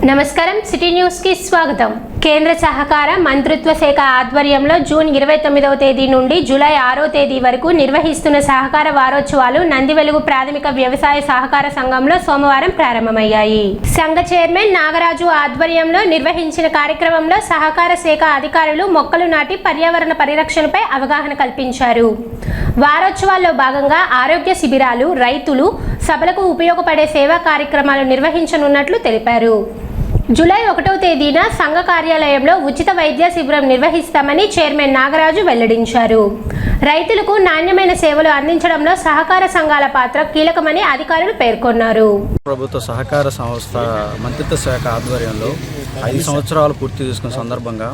నమస్కారం city news కి స్వాగతం. కేంద్ర సహకార మంత్రిత్వ శాఖ ఆధ్వర్యంలో జూన్ 29వ తేదీ నుండి జూలై 6వ తేదీ వరకు నిర్వహిస్తున్న సహకార వారోత్సవాలు నందివెలుగు ప్రాథమిక వ్యవసాయ సహకార సంఘంలో సోమవారం ప్రారంభమయ్యాయి. సంఘ చైర్మన్ నాగరాజు ఆధ్వర్యంలో నిర్వహించిన కార్యక్రమంలో సహకార శాఖ అధికారులు మొక్కలు నాటి పర్యావరణ పరిరక్షణపై అవగాహన కల్పించారు. వారోత్సవాల్లో భాగంగా ఆరోగ్య శిబిరాలు, రైతులు సభలకు ఉపయోగపడే సేవా కార్యక్రమాలు నిర్వహించనున్నట్లు తెలిపారు. జూలై 1వ తేదీన సంఘ కార్యాలయంలో ఉచిత వైద్య శిబిరం నిర్వహిస్తామని చైర్మన్ నాగరాజు వెల్లడించారు. రైతులకు నాణ్యమైన సేవలు అందించడంలో సహకార సంఘాల పాత్ర కీలకమని అధికారులు పేర్కొన్నారు. ప్రభుత్వ సహకార సంస్థ మంత్రిత్వ శాఖ ఆధ్వర్యంలో 5 సంవత్సరాలు పూర్తి చేసుకున్న సందర్భంగా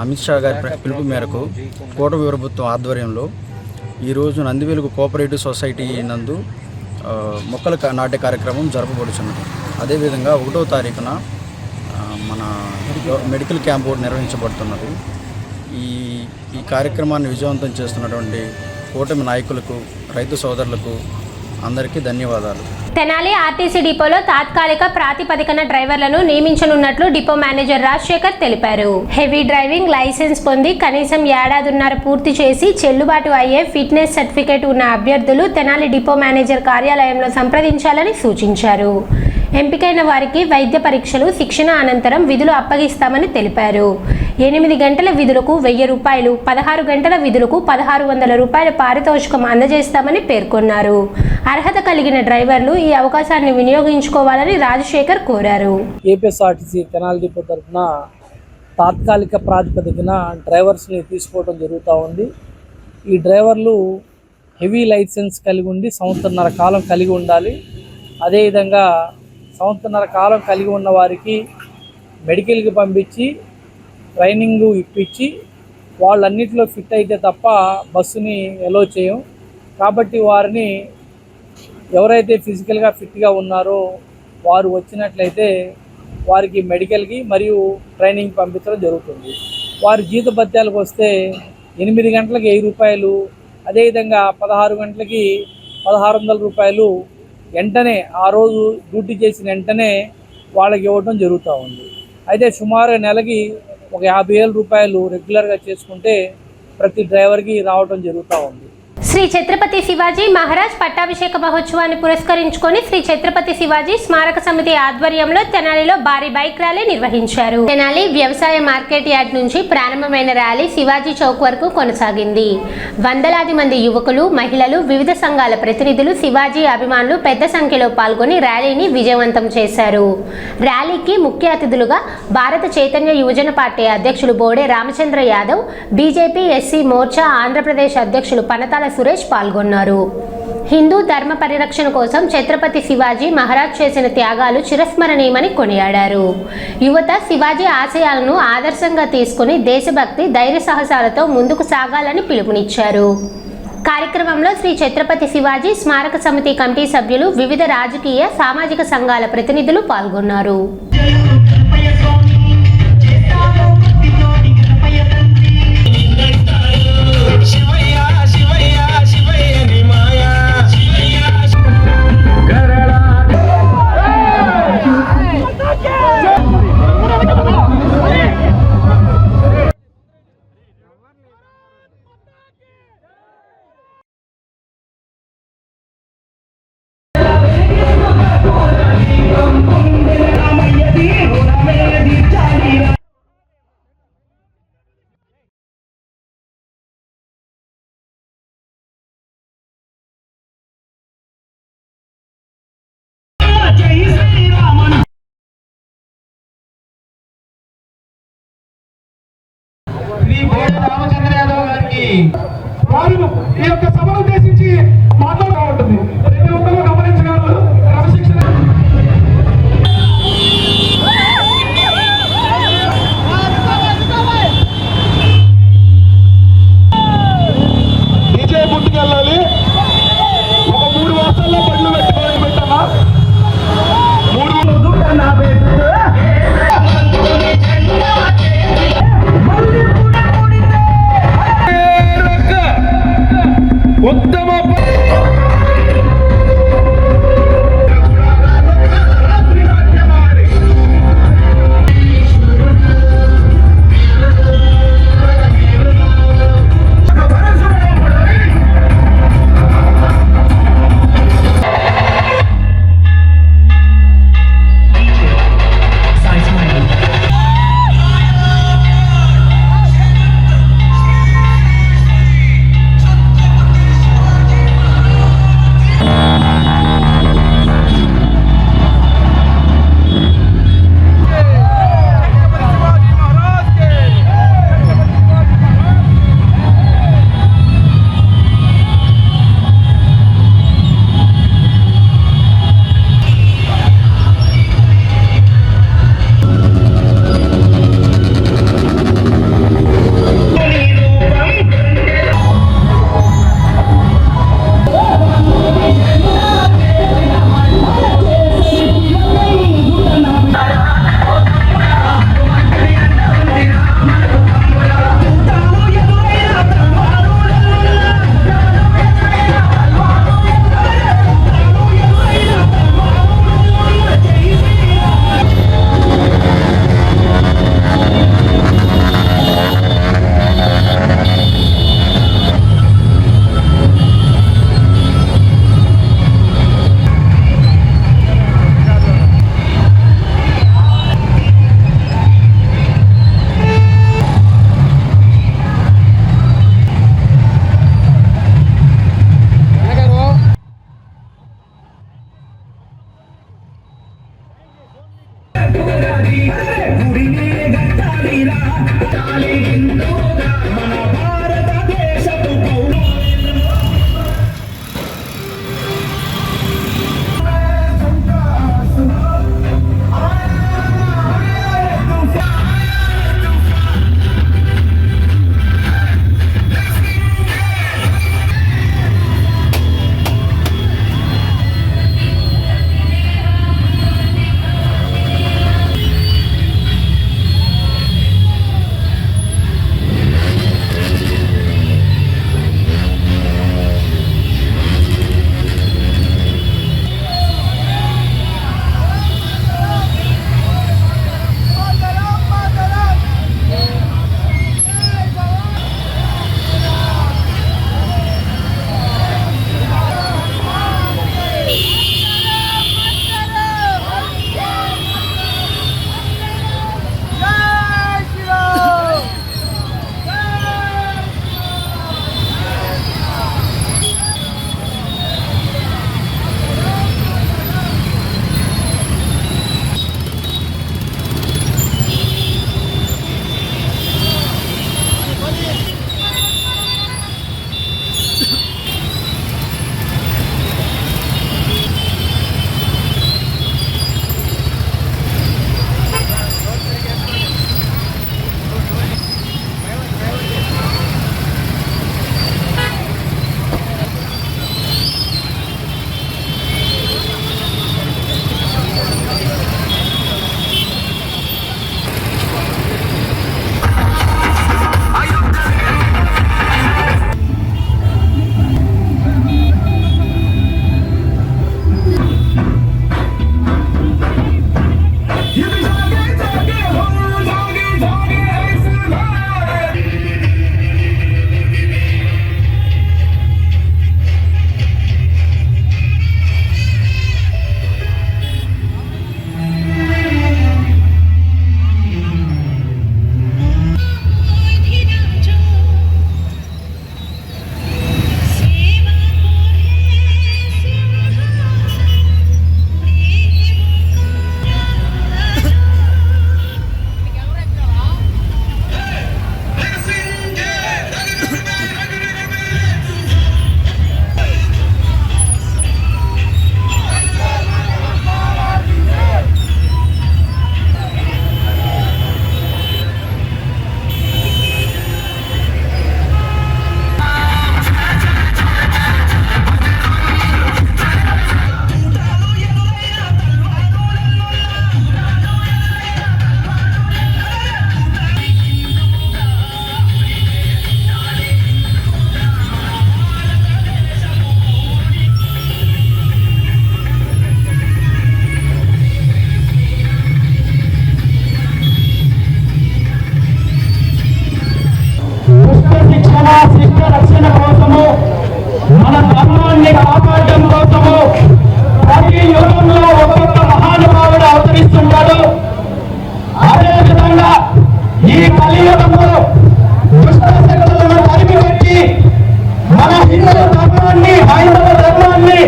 అమిత్ షా గారి పిలుపు మేరకు కూటమి ప్రభుత్వం ఆధ్వర్యంలో ఈరోజు నందివెలుగు కోఆపరేటివ్ సొసైటీ నందు మొక్కల నాటే కార్యక్రమం జరపబడుచున్నది. అదేవిధంగా 1వ తారీఖున మన మెడికల్ క్యాంప్ నిర్వహించబడుతున్నది. ఈ కార్యక్రమాన్ని విజయవంతం చేస్తున్నటువంటి కూటమి నాయకులకు, రైతు సోదరులకు అందరికీ ధన్యవాదాలు. తెనాలి ఆర్టీసీ డిపోలో తాత్కాలిక ప్రాతిపదికన డ్రైవర్లను నియమించనున్నట్లు డిపో మేనేజర్ రాజశేఖర్ తెలిపారు. హెవీ డ్రైవింగ్ లైసెన్స్ పొంది కనీసం ఏడాదిన్నర పూర్తి చేసి చెల్లుబాటు అయ్యే ఫిట్నెస్ సర్టిఫికేట్ ఉన్న అభ్యర్థులు తెనాలి డిపో మేనేజర్ కార్యాలయంలో సంప్రదించాలని సూచించారు. ఎంపికైన వారికి వైద్య పరీక్షలు, శిక్షణ అనంతరం విధులు అప్పగిస్తామని తెలిపారు. 8 గంటల విధులకు 1000 రూపాయలు, 16 గంటల విధులకు 1600 రూపాయల పారితోషికం అందజేస్తామని పేర్కొన్నారు. అర్హత కలిగిన డ్రైవర్లు ఈ అవకాశాన్ని వినియోగించుకోవాలని రాజశేఖర్ కోరారు. ఏపీఎస్ఆర్టీసీ తెనాలి డిపో తరఫున తాత్కాలిక ప్రాతిపదికన డ్రైవర్స్ని తీసుకోవడం జరుగుతూ ఉంది. ఈ డ్రైవర్లు హెవీ లైసెన్స్ కలిగి ఉండి సంవత్సరన్నర కాలం కలిగి ఉండాలి. అదేవిధంగా సంవత్సరన్నర కాలం కలిగి ఉన్న వారికి మెడికల్కి పంపించి ట్రైనింగ్ ఇప్పించి వాళ్ళన్నింటిలో ఫిట్ అయితే తప్ప బస్సుని ఎలో చేయం. కాబట్టి వారిని ఎవరైతే ఫిజికల్గా ఫిట్గా ఉన్నారో వారు వచ్చినట్లయితే వారికి మెడికల్కి మరియు ట్రైనింగ్ పంపించడం జరుగుతుంది. వారి జీతభత్యాలకు వస్తే 8 గంటలకి 1000 రూపాయలు, అదేవిధంగా 16 గంటలకి 1600 రూపాయలు వెంటనే ఆ రోజు డ్యూటీ చేసిన వెంటనే వాళ్ళకి ఇవ్వడం జరుగుతూ ఉంది. అయితే సుమారు నెలకి ఒక 50,000 రూపాయలు రెగ్యులర్గా చేసుకుంటే ప్రతి డ్రైవర్కి రావడం జరుగుతూ ఉంది. శ్రీ ఛత్రపతి శివాజీ మహారాజ్ పట్టాభిషేక మహోత్సవాన్ని పురస్కరించుకొని శ్రీ ఛత్రపతి శివాజీ స్మారక సమితి ఆధ్వర్యంలో తెనాలిలో భారీ బైక్ ర్యాలీ నిర్వహించారు. తెనాలి వ్యవసాయ మార్కెట్ యార్డ్ నుంచి ప్రారంభమైన ర్యాలీ శివాజీ చౌక్ వరకు కొనసాగింది. వందలాది మంది యువకులు, మహిళలు, వివిధ సంఘాల ప్రతినిధులు, శివాజీ అభిమానులు పెద్ద సంఖ్యలో పాల్గొని ర్యాలీని విజయవంతం చేశారు. ర్యాలీకి ముఖ్య అతిథులుగా భారత చైతన్య యువజన పార్టీ అధ్యక్షులు బోడే రామచంద్ర యాదవ్, బీజేపీ ఎస్సీ మోర్చా ఆంధ్రప్రదేశ్ అధ్యక్షులు పనతాల సురేష్ పాల్గొన్నారు. హిందూ ధర్మ పరిరక్షణ కోసం ఛత్రపతి శివాజీ మహారాజ్ చేసిన త్యాగాలు చిరస్మరణీయమని కొనియాడారు. యువత శివాజీ ఆశయాలను ఆదర్శంగా తీసుకుని దేశభక్తి, ధైర్య సాహసాలతో ముందుకు సాగాలని పిలుపునిచ్చారు. కార్యక్రమంలో శ్రీ ఛత్రపతి శివాజీ స్మారక సమితి కమిటీ సభ్యులు, వివిధ రాజకీయ, సామాజిక సంఘాల ప్రతినిధులు పాల్గొన్నారు. రామచంద్ర యాదవ్ గారికి వారు ఈ యొక్క సభను ఉద్దేశించి మాట్లాడుతూ ఉంటుంది. ప్రతి ఒక్కరూ గమనించగలరు. క్రమశిక్షణ డీజే పుట్టుకెళ్ళాలి. ఒక 3 వర్షాల్లో బండ్లు పెట్టుకోవాలి. పెట్టాలా 3 ఉత్తమ శిష్ట రక్షణ కోసము మన ధర్మాన్ని కాపాడడం కోసము ప్రతి యుగంలో ఒక్కొక్క మహానుభావుడు అవతరిస్తుంటాడు. అదేవిధంగా ఈ కలియుగంలో దుష్ట శక్తులను తరిమిపెట్టి మన హిందూ ధర్మాన్ని, హైందవ ధర్మాన్ని,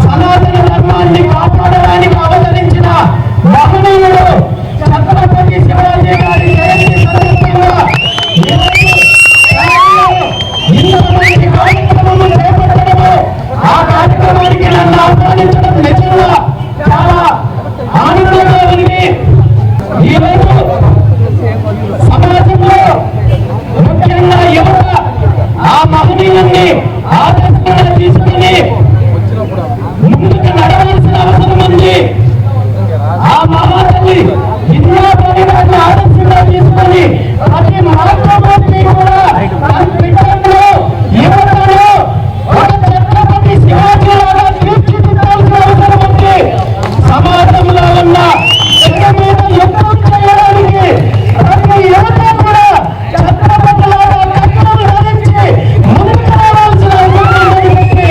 సనాతన ధర్మాన్ని కాపాడడానికి అవతరించిన మహనీయుడు ఛత్రపతి శివాజీ గారి జయంతి సందర్భంగా ఇంతమంది కార్యక్రమం చేపట్టడము, ఆ కార్యక్రమానికి నన్ను ఆహ్వానించడం నిజంగా చాలా ఆనందంగా ఉంది. ఈరోజు సమాజంలో ముఖ్యంగా యువత ఆ మహనీయుల్ని ఆదర్శంగా తీసుకుని ముందుకు నడవాల్సిన అవసరం ఉంది. ఆ మహాతల్లి ఎన్నో పరిణామాలను ఆదర్శంగా తీసుకొని ప్రతి మహాత్మాన్ని కూడా తన బిడ్డలను, యువతను ఒక ఛత్రపతి శివాజీ లాగా తీర్చిదిద్దాల్సిన అవసరం ఉంది. సమాజంలో ఉన్న చెడు మీద యుద్ధం చేయడానికి ప్రతి యువత కూడా ఛత్రపతి లాగా కట్టడం ధరించి ముందుకు రావాల్సిన అవసరం ఉంది.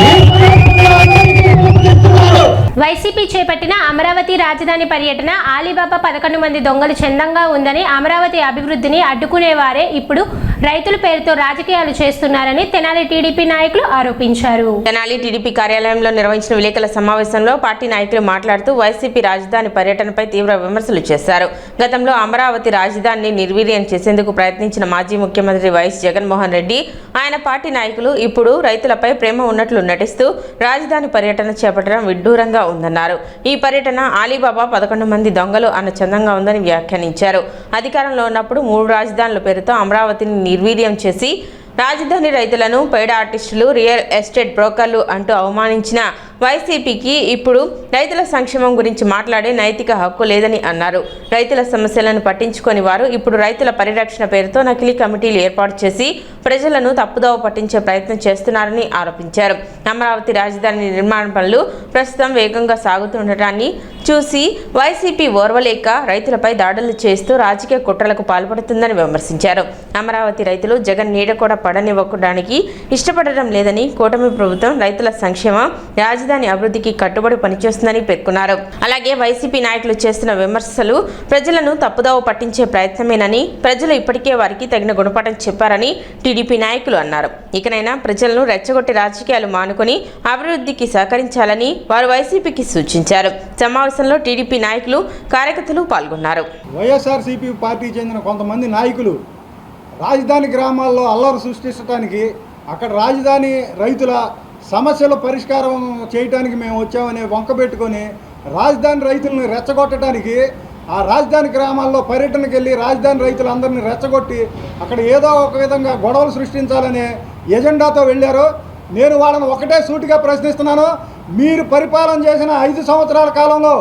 ఈ సందర్భంగా అందరికీ పిలుపునిస్తున్నాను. వైసీపీ చేపట్టిన అమరావతి రాజధాని పర్యటన ఆలీబాబా 11 మంది దొంగలు చందంగా ఉందని, అమరావతి అభివృద్ధిని అడ్డుకునేవారే ఇప్పుడు రైతుల పేరుతో రాజకీయాలు చేస్తున్నారని తెనాలి టీడీపీ నాయకులు ఆరోపించారు. తెనాలి టీడీపీ కార్యాలయంలో నిర్వహించిన విలేకరుల సమావేశంలో పార్టీ నాయకులు మాట్లాడుతూ వైసీపీ రాజధాని పర్యటనపై తీవ్ర విమర్శలు చేశారు. గతంలో అమరావతి రాజధానిని నిర్వీర్యం చేసేందుకు ప్రయత్నించిన మాజీ ముఖ్యమంత్రి వైఎస్ జగన్మోహన్ రెడ్డి, ఆయన పార్టీ నాయకులు ఇప్పుడు రైతులపై ప్రేమ ఉన్నట్లు నటిస్తూ రాజధాని పర్యటన చేపట్టడం విడ్డూరంగా ఉందన్నారు. ఈ పర్యటన అలీబాబా 11 మంది దొంగలు అన్న చందంగా ఉందని వ్యాఖ్యానించారు. అధికారంలో ఉన్నప్పుడు 3 రాజధానుల పేరుతో అమరావతిని నిర్వీర్యం చేసి రాజధాని రైతులను పేడ ఆర్టిస్టులు, రియల్ ఎస్టేట్ బ్రోకర్లు అంటూ అవమానించిన వైసీపీకి ఇప్పుడు రైతుల సంక్షేమం గురించి మాట్లాడే నైతిక హక్కు లేదని అన్నారు. రైతుల సమస్యలను పట్టించుకొని వారు ఇప్పుడు రైతుల పరిరక్షణ పేరుతో నకిలీ కమిటీలు ఏర్పాటు చేసి ప్రజలను తప్పుదోవ పట్టించే ప్రయత్నం చేస్తున్నారని ఆరోపించారు. అమరావతి రాజధాని నిర్మాణ పనులు ప్రస్తుతం వేగంగా సాగుతుండటాన్ని చూసి వైసీపీ ఓర్వలేక రైతులపై దాడులు చేస్తూ రాజకీయ కుట్రలకు పాల్పడుతుందని విమర్శించారు. అమరావతి రైతులు జగన్ నీడ కూడా పడనివ్వడానికి ఇష్టపడడం లేదని, కూటమి ప్రభుత్వం రైతుల సంక్షేమం, రాజధాని అభివృద్ధికి కట్టుబడి పనిచేస్తుందని పేర్కొన్నారు. అలాగే వైసీపీ నాయకులు చేస్తున్న విమర్శలు ప్రజలను తప్పుదోవ పట్టించే ప్రయత్నమేనని, ప్రజలు ఇప్పటికే వారికి తగిన గుణపాఠం చెప్పారని టీడీపీ నాయకులు అన్నారు. ఇకనైనా ప్రజలను రెచ్చగొట్టి రాజకీయాలు మానుకొని అభివృద్ధికి సహకరించాలని వారు వైసీపీకి సూచించారు. సమావేశంలో టీడీపీ నాయకులు, కార్యకర్తలు పాల్గొన్నారు. వైఎస్ఆర్సీపీ పార్టీకి చెందిన కొంతమంది నాయకులు రాజధాని గ్రామాల్లో అల్లరి సృష్టించడానికి, అక్కడ రాజధాని రైతుల సమస్యల పరిష్కారం చేయడానికి మేము వచ్చామని వంకబెట్టుకొని రాజధాని రైతులను రెచ్చగొట్టడానికి ఆ రాజధాని గ్రామాల్లో పర్యటనకు వెళ్ళి రాజధాని రైతులందరినీ రెచ్చగొట్టి అక్కడ ఏదో ఒక విధంగా గొడవలు సృష్టించాలనే ఎజెండాతో వెళ్ళారు. నేను వాళ్ళని ఒకటే సూటిగా ప్రశ్నిస్తున్నాను. మీరు పరిపాలన చేసిన 5 సంవత్సరాల కాలంలో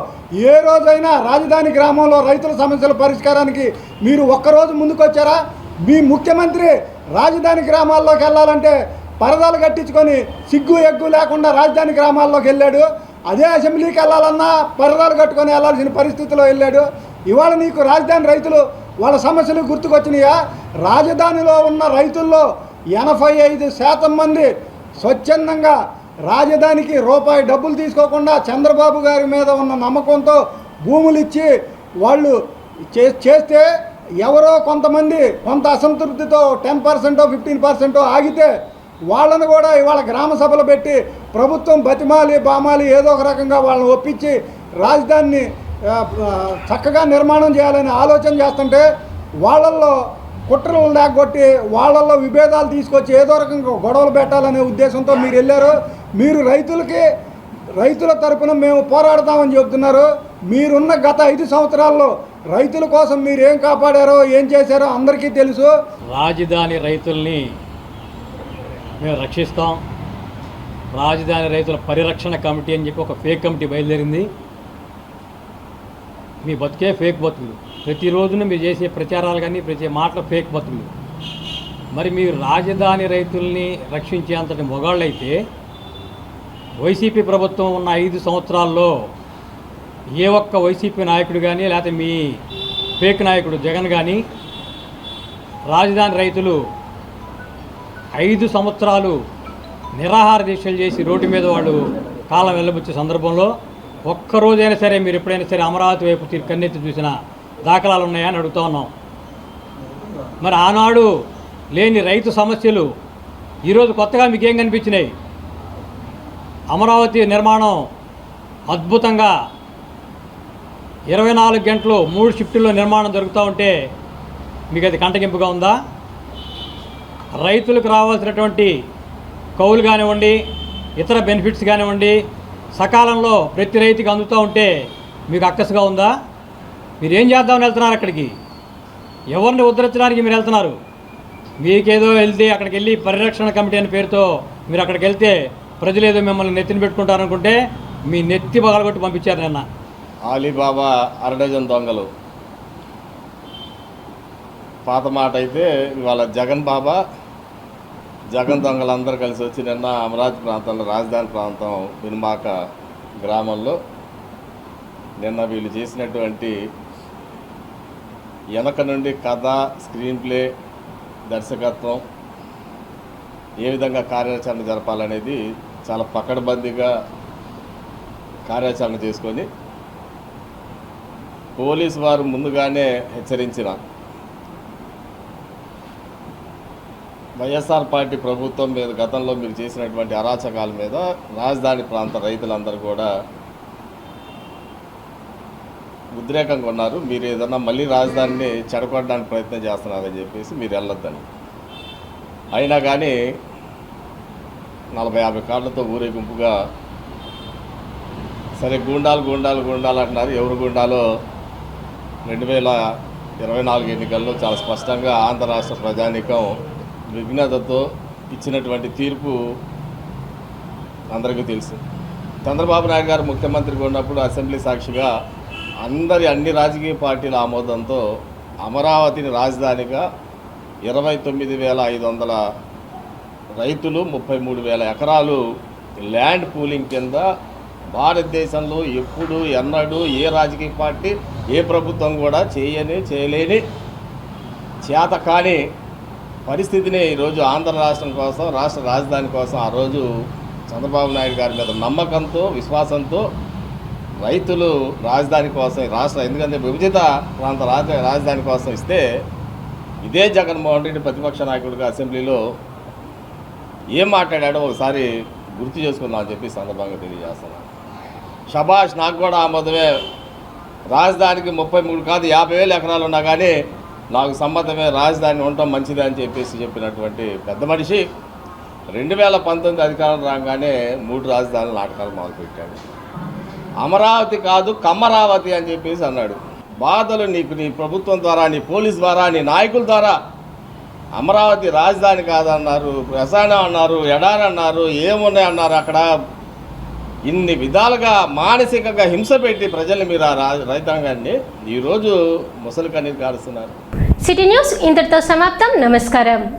ఏ రోజైనా రాజధాని గ్రామంలో రైతుల సమస్యల పరిష్కారానికి మీరు ఒక్కరోజు ముందుకొచ్చారా? మీ ముఖ్యమంత్రి రాజధాని గ్రామాల్లోకి వెళ్ళాలంటే పరదాలు కట్టించుకొని సిగ్గు ఎగ్గు లేకుండా రాజధాని గ్రామాల్లోకి వెళ్ళాడు. అదే అసెంబ్లీకి వెళ్ళాలన్నా పరదాలు కట్టుకొని వెళ్ళాల్సిన పరిస్థితిలో వెళ్ళాడు. ఇవాళ నీకు రాజధాని రైతులు వాళ్ళ సమస్యలు గుర్తుకొచ్చినాయా? రాజధానిలో ఉన్న రైతుల్లో 85% మంది స్వచ్ఛందంగా రాజధానికి రూపాయి డబ్బులు తీసుకోకుండా చంద్రబాబు గారి మీద ఉన్న నమ్మకంతో భూములు ఇచ్చి వాళ్ళు చేస్తే ఎవరో కొంతమంది కొంత అసంతృప్తితో 10% 15% ఆగితే వాళ్ళను కూడా ఇవాళ గ్రామ సభలు పెట్టి ప్రభుత్వం బతిమాలి బామాలి ఏదో ఒక రకంగా వాళ్ళని ఒప్పించి రాజధానిని చక్కగా నిర్మాణం చేయాలని ఆలోచన చేస్తుంటే వాళ్ళల్లో కుట్రలు లేకొట్టి వాళ్ళల్లో విభేదాలు తీసుకొచ్చి ఏదో రకంగా గొడవలు పెట్టాలనే ఉద్దేశంతో మీరు వెళ్ళారు. మీరు రైతుల తరపున మేము పోరాడతామని చెబుతున్నారు. మీరున్న గత 5 సంవత్సరాల్లో రైతుల కోసం మీరు ఏం కాపాడారో ఏం చేశారో అందరికీ తెలుసు. రాజధాని రైతుల్ని మేము రక్షిస్తాం, రాజధాని రైతుల పరిరక్షణ కమిటీ అని చెప్పి ఒక ఫేక్ కమిటీ బయలుదేరింది. మీ బతుకే ఫేక్ బతుకులు, ప్రతిరోజున మీరు చేసే ప్రచారాలు కానీ ప్రతి మాటలు ఫేక్ బతుకులు. మరి మీరు రాజధాని రైతుల్ని రక్షించేంతటి మొగాళ్ళైతే వైసీపీ ప్రభుత్వం ఉన్న 5 సంవత్సరాల్లో ఏ ఒక్క వైసీపీ నాయకుడు కానీ లేకపోతే మీ ఫేక్ నాయకుడు జగన్ కానీ రాజధాని రైతులు 5 సంవత్సరాలు నిరాహార దీక్షలు చేసి రోడ్డు మీద వాళ్ళు కాలం వెళ్ళబుచ్చే సందర్భంలో ఒక్కరోజైనా సరే మీరు ఎప్పుడైనా సరే అమరావతి వైపు కన్నెత్తి చూసిన దాఖలాలు ఉన్నాయని అడుగుతూ ఉన్నాం. మరి ఆనాడు లేని రైతు సమస్యలు ఈరోజు కొత్తగా మీకేం కనిపించినాయి? అమరావతి నిర్మాణం అద్భుతంగా 24 గంటలు 3 షిఫ్టుల్లో నిర్మాణం జరుగుతూ ఉంటే మీకు అది కంటగింపుగా ఉందా? రైతులకు రావాల్సినటువంటి కౌలు కానివ్వండి, ఇతర బెనిఫిట్స్ కానివ్వండి సకాలంలో ప్రతి రైతుకి అందుతూ ఉంటే మీకు అక్కసుగా ఉందా? మీరు ఏం చేద్దామని వెళ్తున్నారు? అక్కడికి ఎవరిని ఉద్ధరించడానికి మీరు వెళ్తున్నారు? మీకేదో వెళ్తే అక్కడికి వెళ్ళి పరిరక్షణ కమిటీ అనే పేరుతో మీరు అక్కడికి వెళ్తే ప్రజలు ఏదో మిమ్మల్ని నెత్తిని పెట్టుకుంటారనుకుంటే మీ నెత్తి పగలగొట్టి పంపించారు. నిన్న అలీబాబా 1 డజన్ దొంగలు పాత మాట అయితే ఇవాళ జగన్ దొంగలందరూ కలిసి వచ్చి నిన్న అమరావతి ప్రాంతంలో రాజధాని ప్రాంతం వినుమాక గ్రామంలో నిన్న వీళ్ళు చేసినటువంటి వెనక నుండి కథ, స్క్రీన్ ప్లే, దర్శకత్వం, ఏ విధంగా కార్యాచరణ జరపాలనేది చాలా పకడ్బందీగా కార్యాచరణ చేసుకొని పోలీసు వారు ముందుగానే హెచ్చరించిన వైఎస్ఆర్ పార్టీ ప్రభుత్వం మీద గతంలో మీరు చేసినటువంటి అరాచకాల మీద రాజధాని ప్రాంత రైతులందరూ కూడా ఉద్రేకంగా ఉన్నారు. మీరు ఏదన్నా మళ్ళీ రాజధానిని చెడగొట్టడానికి ప్రయత్నం చేస్తున్నారని చెప్పేసి మీరు వెళ్ళొద్దని. అయినా కానీ 40-50 కార్లతో ఊరేగింపుగా సరే గూండాలు అంటున్నారు. ఎవరు గూండాలో 2024 ఎన్నికల్లో చాలా స్పష్టంగా ఆంధ్ర రాష్ట్ర ప్రజానీకం విఘ్నతతో ఇచ్చినటువంటి తీర్పు అందరికీ తెలుసు. చంద్రబాబు నాయుడు గారు ముఖ్యమంత్రిగా ఉన్నప్పుడు అసెంబ్లీ సాక్షిగా అన్ని రాజకీయ పార్టీల ఆమోదంతో అమరావతిని రాజధానిగా 29,500 రైతులు 33,000 ఎకరాలు ల్యాండ్ పూలింగ్ కింద భారతదేశంలో ఎప్పుడు ఎన్నడూ ఏ రాజకీయ పార్టీ ఏ ప్రభుత్వం కూడా చేయలేని చేత కాని పరిస్థితిని ఈరోజు ఆంధ్ర రాష్ట్రం కోసం రాష్ట్ర రాజధాని కోసం ఆ రోజు చంద్రబాబు నాయుడు గారి మీద నమ్మకంతో విశ్వాసంతో రైతులు రాజధాని కోసం ఎందుకంటే విభజిత ప్రాంత రాజధాని కోసం ఇస్తే ఇదే జగన్మోహన్ రెడ్డి ప్రతిపక్ష నాయకుడిగా అసెంబ్లీలో ఏం మాట్లాడాడో ఒకసారి గుర్తు చేసుకుందామని చెప్పి సందర్భంగా తెలియజేస్తున్నాను. షబాష్, నాకు కూడా ఆమోదమే. రాజధానికి 33 కాదు 50,000 ఎకరాలు ఉన్నా కానీ నాకు సమ్మతమే, రాజధాని ఉండటం మంచిది అని చెప్పినటువంటి పెద్ద మనిషి 2019 అధికారం రాగానే 3 రాజధానుల నాటకాలు మొదలుపెట్టాడు. అమరావతి కాదు కమ్మరావతి అని చెప్పేసి అన్నాడు. బాధలు నీకు నీ ప్రభుత్వం ద్వారా, నీ పోలీస్ ద్వారా, నీ నాయకుల ద్వారా అమరావతి రాజధాని కాదన్నారు, ప్రసాదం అన్నారు, ఎడారి అన్నారు, ఏమున్నాయి అన్నారు. అక్కడ ఇన్ని విధాలుగా మానసికంగా హింస పెట్టి ప్రజల్ని మీరు ఆ రైతాంగాన్ని ఈరోజు ముసలి కన్నీరు కారుస్తున్నారు. సిటీ న్యూస్ ఇంతటితో సమాప్తం. నమస్కారం.